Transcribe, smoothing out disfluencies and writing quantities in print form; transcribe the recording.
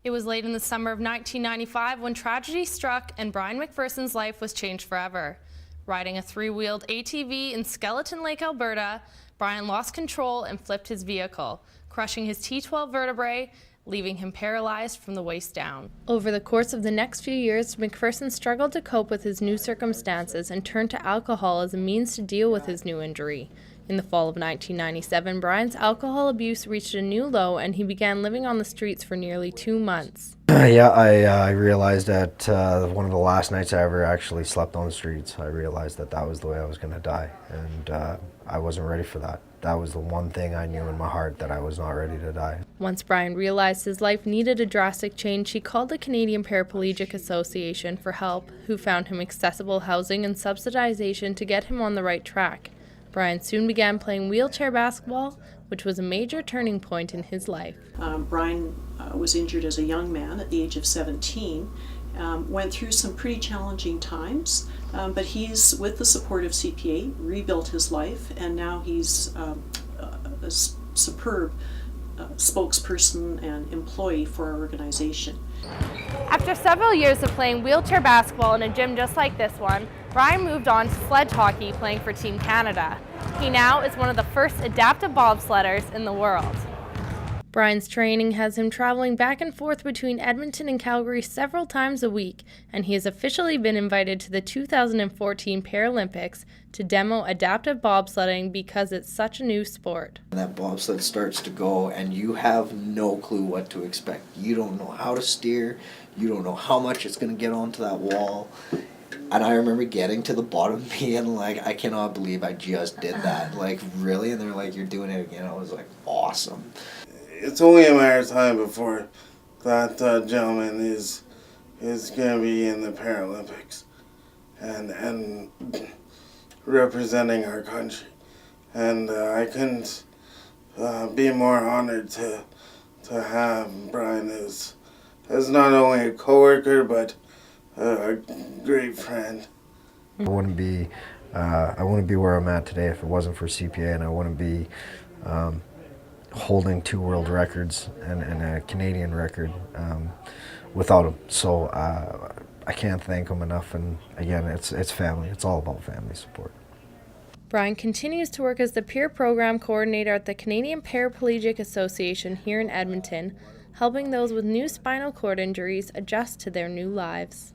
It was late in the summer of 1995 when tragedy struck and Brian McPherson's life was changed forever. Riding a three-wheeled ATV in Skeleton Lake, Alberta, Brian lost control and flipped his vehicle, crushing his T12 vertebrae, leaving him paralyzed from the waist down. Over the course of the next few years, McPherson struggled to cope with his new circumstances and turned to alcohol as a means to deal with his new injury. In the fall of 1997, Brian's alcohol abuse reached a new low and he began living on the streets for nearly 2 months. I realized that one of the last nights I ever actually slept on the streets, I realized that that was the way I was going to die, and I wasn't ready for that. That was the one thing I knew in my heart, that I was not ready to die. Once Brian realized his life needed a drastic change, he called the Canadian Paraplegic Association for help, who found him accessible housing and subsidization to get him on the right track. Brian soon began playing wheelchair basketball, which was a major turning point in his life. Brian was injured as a young man at the age of 17, went through some pretty challenging times, but he's, with the support of CPA, rebuilt his life, and now he's a superb spokesperson and employee for our organization. After several years of playing wheelchair basketball in a gym just like this one, Brian moved on to sledge hockey, playing for Team Canada. He now is one of the first adaptive bobsledders in the world. Brian's training has him traveling back and forth between Edmonton and Calgary several times a week, and he has officially been invited to the 2014 Paralympics to demo adaptive bobsledding because it's such a new sport. That bobsled starts to go and you have no clue what to expect. You don't know how to steer, you don't know how much it's going to get onto that wall. And I remember getting to the bottom being like, I cannot believe I just did that. Like, really? And they're like, you're doing it again. I was like, awesome. It's only a matter of time before that gentleman is going to be in the Paralympics and representing our country. And I couldn't be more honored to have Brian as not only a coworker but a great friend. I wouldn't be where I'm at today if it wasn't for CPA, and I wouldn't be holding 2 world records and a Canadian record without him. So I can't thank him enough, and again, it's family. It's all about family support. Brian continues to work as the peer program coordinator at the Canadian Paraplegic Association here in Edmonton, helping those with new spinal cord injuries adjust to their new lives.